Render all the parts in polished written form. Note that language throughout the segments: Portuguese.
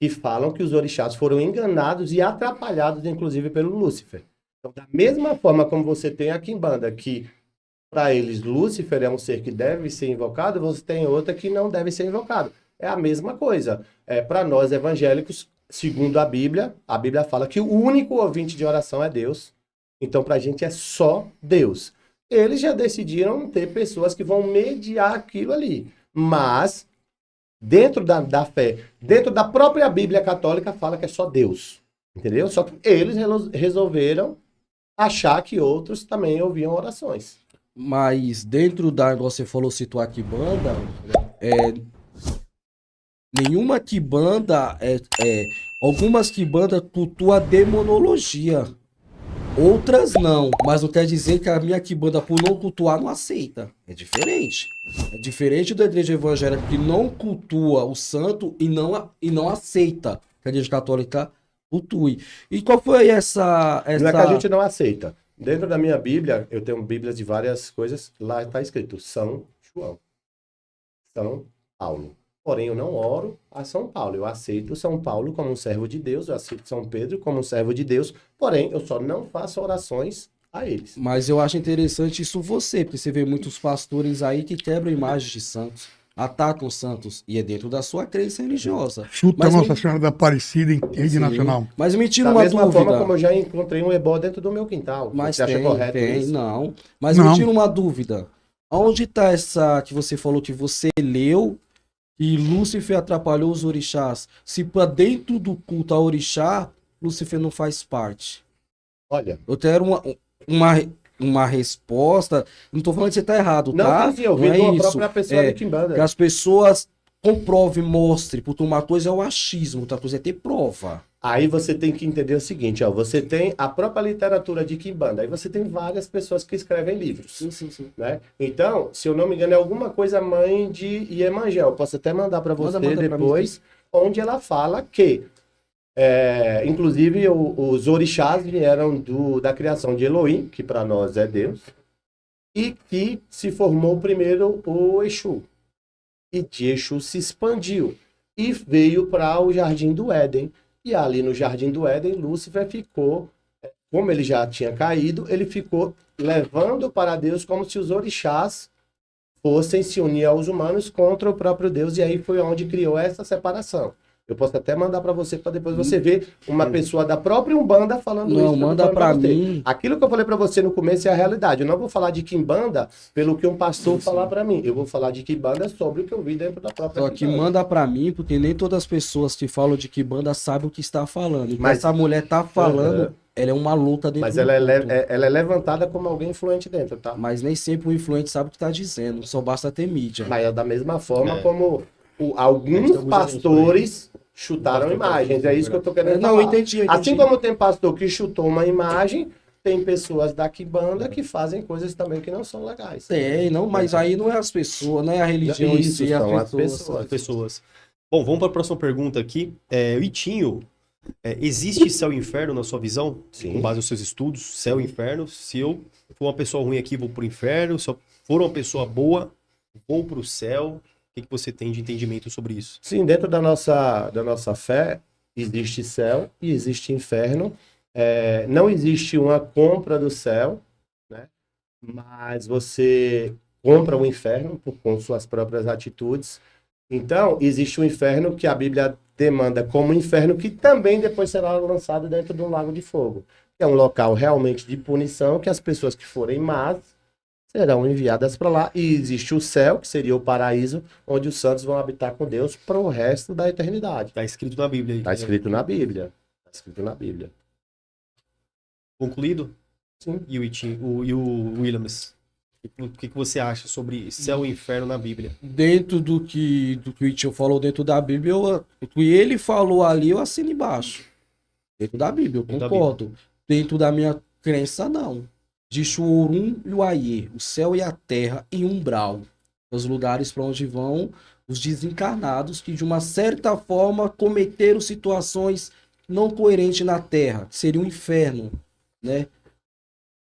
que falam que os orixás foram enganados e atrapalhados, inclusive, pelo Lúcifer. Então, da mesma forma como você tem a Quimbanda, que para eles Lúcifer é um ser que deve ser invocado, você tem outra que não deve ser invocado. É a mesma coisa. Para nós evangélicos, segundo a Bíblia fala que o único ouvinte de oração é Deus. Então, para a gente é só Deus. Eles já decidiram ter pessoas que vão mediar aquilo ali. Mas, dentro da fé, dentro da própria Bíblia católica, fala que é só Deus. Entendeu? Só que eles resolveram achar que outros também ouviam orações. Mas dentro da, você falou, citou a Quimbanda, nenhuma Quimbanda, algumas Quimbanda cultuam a demonologia. Outras não, mas não quer dizer que a minha Quimbanda, por não cultuar, não aceita. É diferente. É diferente da igreja evangélica que não cultua o santo e não aceita que a igreja católica cultue. E qual foi essa... Não é que a gente não aceita. Dentro da minha Bíblia, eu tenho Bíblias de várias coisas, lá está escrito São João, São Paulo. Porém, eu não oro a São Paulo. Eu aceito São Paulo como um servo de Deus, eu aceito São Pedro como um servo de Deus, porém, eu só não faço orações a eles. Mas eu acho interessante isso porque você vê muitos pastores aí que quebram imagens de santos, atacam santos, e é dentro da sua crença religiosa. Chuta Nossa Senhora da Aparecida em rede nacional. Mas me tira Da uma mesma dúvida. forma como eu já encontrei um ebó dentro do meu quintal. Mas você acha correto isso? não. Mas Não. me tira uma dúvida. Onde está essa que você falou que você leu e Lúcifer atrapalhou os orixás? Se para dentro do culto a orixá, Lúcifer não faz parte. Olha, Eu quero uma resposta. Não estou falando que você está errado, não, tá? sim, eu vi Não é de uma isso. própria pessoa de Quimbanda. Que as pessoas comprovem, mostrem, porque uma coisa é o achismo, outra coisa é ter prova. Aí você tem que entender o seguinte, ó, você tem a própria literatura de Quimbanda, aí você tem várias pessoas que escrevem livros. Sim. Né? Então, se eu não me engano, é alguma coisa mãe de Iemanjá. Eu posso até mandar para você Manda depois, onde ela fala que, inclusive, os orixás vieram da criação de Elohim, que para nós é Deus, e que se formou primeiro o Exu. E de Exu se expandiu e veio para o Jardim do Éden. E ali no Jardim do Éden, Lúcifer ficou, como ele já tinha caído, ele ficou levando para Deus como se os orixás fossem se unir aos humanos contra o próprio Deus. E aí foi onde criou essa separação. Eu posso até mandar para você, para depois você ver uma pessoa da própria Umbanda falando isso. Não, manda para mim. Aquilo que eu falei para você no começo é a realidade. Eu não vou falar de Quimbanda pelo que um pastor falar para mim. Eu vou falar de Quimbanda sobre o que eu vi dentro da própria Só que Quimbanda. manda pra mim, porque nem todas as pessoas que falam de Quimbanda sabem o que está falando. Mas essa mulher tá falando, ela é uma luta dentro Mas do ela culto. é levantada como alguém influente dentro, tá? Mas nem sempre o influente sabe o que tá dizendo, só basta ter mídia. Mas é da mesma forma como alguns Tem pastores chutaram imagens. É isso que eu tô querendo Não, falar. eu entendi. Assim como tem pastor que chutou uma imagem, tem pessoas da Quimbanda que fazem coisas também que não são legais. Tem, não, mas aí não é as pessoas, não é a religião em Isso, si, são as as pessoas. pessoas. pessoas. Bom, vamos para a próxima pergunta aqui. Itinho, existe céu e inferno na sua visão? Sim. Com base nos seus estudos, céu e inferno. Se eu for uma pessoa ruim aqui, vou pro inferno. Se eu for uma pessoa boa, vou pro céu. O que você tem de entendimento sobre isso? Sim, dentro da nossa fé, existe céu e existe inferno. Não existe uma compra do céu, né? Mas você compra o inferno com suas próprias atitudes. Então, existe o inferno que a Bíblia demanda como inferno, que também depois será lançado dentro de um lago de fogo. É um local realmente de punição, que as pessoas que forem más serão enviadas para lá. E existe o céu, que seria o paraíso, onde os santos vão habitar com Deus para o resto da eternidade. Está escrito na Bíblia. Está escrito na Bíblia. Está escrito na Bíblia. Concluído? Sim. E o Itinho, e o Williams? O que você acha sobre céu e inferno na Bíblia? Dentro do que o Itinho falou dentro da Bíblia, o que ele falou ali, eu assino embaixo. Dentro da Bíblia, eu Dentro da concordo. Dentro da minha crença, não. Diz o Orum e o Aie, o céu e a terra e umbral. Os lugares para onde vão os desencarnados que, de uma certa forma, cometeram situações não coerentes na terra, que seria um inferno, né?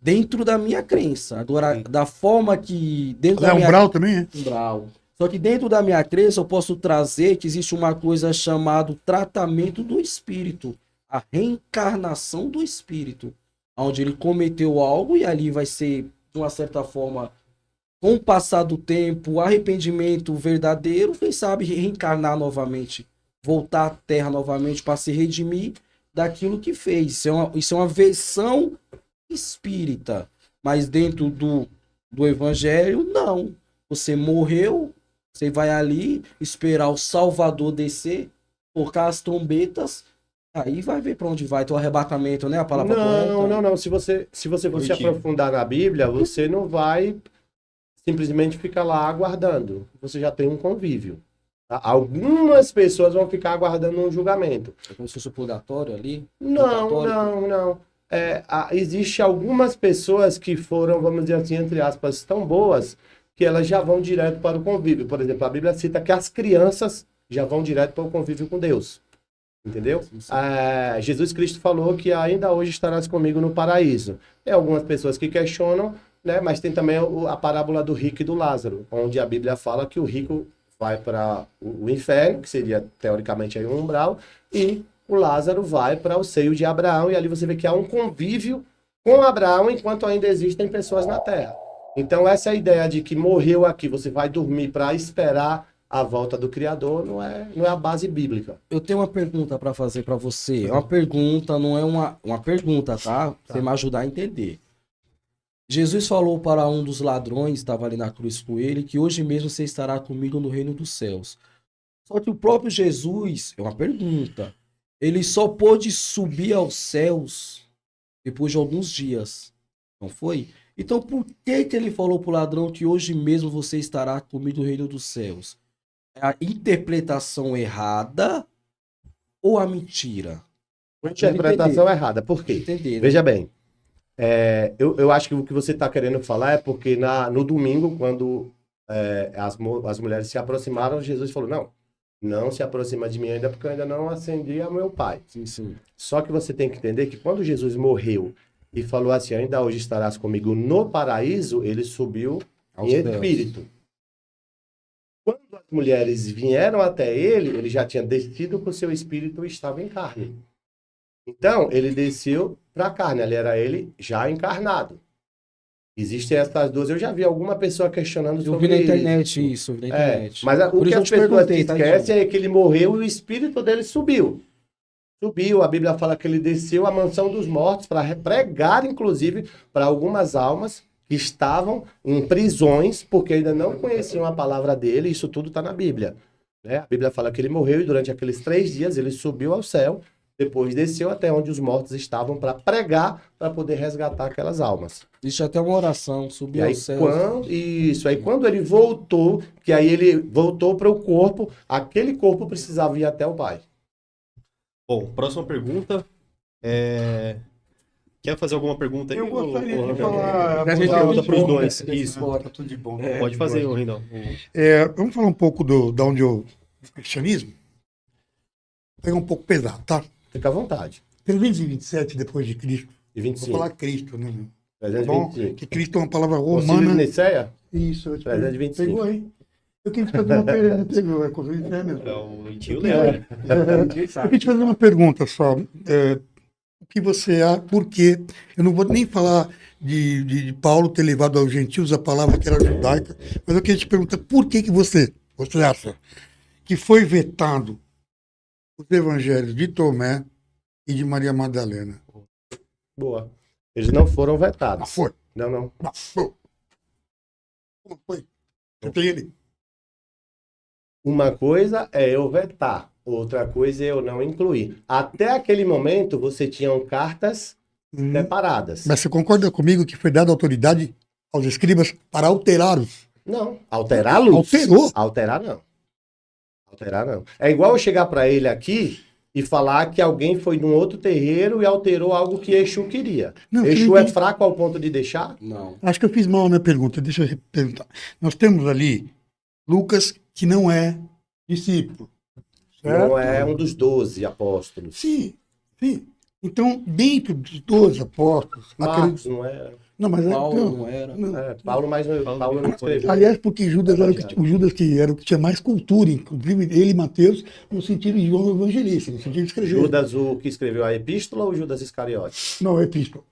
Dentro da minha crença. Agora, da forma que... Dentro da minha umbral também, é? umbral. Só que dentro da minha crença eu posso trazer que existe uma coisa chamada tratamento do espírito, a reencarnação do espírito, onde ele cometeu algo e ali vai ser, de uma certa forma, com o passar do tempo, o arrependimento verdadeiro, quem sabe reencarnar novamente, voltar à Terra novamente para se redimir daquilo que fez. Isso é uma versão espírita, mas dentro do Evangelho, não. Você morreu, você vai ali esperar o Salvador descer, tocar as trombetas, aí vai ver para onde vai teu arrebatamento, né? A palavra correta. Não. Se você for se Entendi. aprofundar na Bíblia, você não vai simplesmente ficar lá aguardando. Você já tem um convívio. Tá? Algumas pessoas vão ficar aguardando um julgamento. É como se fosse o purgatório ali. Não. Existe algumas pessoas que foram, vamos dizer assim, entre aspas, tão boas que elas já vão direto para o convívio. Por exemplo, a Bíblia cita que as crianças já vão direto para o convívio com Deus. Entendeu? Jesus Cristo falou que ainda hoje estarás comigo no paraíso. Tem algumas pessoas que questionam, né? Mas tem também a parábola do rico e do Lázaro, onde a Bíblia fala que o rico vai para o inferno, que seria teoricamente aí um umbral, e o Lázaro vai para o seio de Abraão, e ali você vê que há um convívio com Abraão enquanto ainda existem pessoas na terra. Então essa ideia de que morreu aqui, você vai dormir para esperar a volta do Criador, não é a base bíblica. Eu tenho uma pergunta para fazer para você. É uma pergunta, não é uma pergunta, tá? Pra você me ajudar a entender. Jesus falou para um dos ladrões, estava ali na cruz com ele, que hoje mesmo você estará comigo no reino dos céus. Só que o próprio Jesus, é uma pergunta, ele só pôde subir aos céus depois de alguns dias, não foi? Então por que ele falou para o ladrão que hoje mesmo você estará comigo no reino dos céus? É a interpretação errada ou a mentira? Uma interpretação errada. Por quê? Entender, né? Veja bem, eu acho que o que você está querendo falar é porque no domingo, quando as mulheres se aproximaram, Jesus falou, não se aproxima de mim ainda, porque eu ainda não ascendi ao meu Pai. Sim. Só que você tem que entender que quando Jesus morreu e falou assim, ainda hoje estarás comigo no paraíso, ele subiu Aos em céus. espírito. Quando as mulheres vieram até ele já tinha descido com o seu espírito e estava em carne. Então, ele desceu para a carne, ele já encarnado. Existem essas duas. Eu já vi alguma pessoa questionando Eu vi sobre na internet isso, eu vi na É, internet. mas o Por que isso eu as te pessoas perguntei, tá, esquecem é que ele morreu e o espírito dele subiu. Subiu, a Bíblia fala que ele desceu à mansão dos mortos para pregar, inclusive, para algumas almas que estavam em prisões, porque ainda não conheciam a palavra dele, isso tudo está na Bíblia. Né? A Bíblia fala que ele morreu e durante aqueles 3 dias ele subiu ao céu, depois desceu até onde os mortos estavam para pregar, para poder resgatar aquelas almas. Existe até uma oração, subir E aí, aos céus. quando ele voltou, que aí ele voltou para o corpo, aquele corpo precisava ir até o Pai. Bom, próxima pergunta. Quer fazer alguma pergunta aí? Eu gostaria ô, de Randall? falar. A gente pergunta para os dois. Isso. Isso. Tá tudo de bom. Pode fazer, ô, Randall. Vamos falar um pouco da onde do cristianismo. Pega um pouco pesado, tá? Fica à vontade. 327 depois de Cristo. E Vou 25. falar Cristo, né? Tá bom? 325. Que Cristo é uma palavra Concílio de romana. Nicéia? Isso, eu te 325. pegou aí. Eu queria te fazer uma pergunta. Pegou, é Concílio de Nicéia mesmo. É o tio Léo. Eu queria te fazer uma pergunta só. O que você acha? Por quê? Eu não vou nem falar de Paulo ter levado aos gentios a palavra que era judaica, mas eu queria te perguntar por que você acha que foi vetado os evangelhos de Tomé e de Maria Madalena? Boa. Eles não foram Não vetados. foi. Não. Não foi. Como foi? Você tem ele? Uma coisa é eu vetar, outra coisa é eu não incluir. Até aquele momento, você tinha cartas separadas. Mas você concorda comigo que foi dada autoridade aos escribas para alterá-los? Não. Alterá-los? Alterou. Alterar, não. Alterar, não. É igual eu chegar para ele aqui e falar que alguém foi num outro terreiro e alterou algo que Exu queria. Não, Exu Felipe, é fraco ao ponto de deixar? Não. Acho que eu fiz mal a minha pergunta. Deixa eu perguntar. Nós temos ali Lucas, que não é discípulo. Certo? Não é um dos 12 apóstolos. Sim. Então, dentro dos 12 apóstolos, Marcos, não é? não, mas Paulo então, não era. não. Paulo, mas Paulo não escreveu. Aliás, porque Judas era o Judas que era o que tinha mais cultura, inclusive ele e Mateus, no sentido de João Evangelista, no sentido de escrever. Judas, o que escreveu a epístola ou Judas Iscariote? Não, é epístola.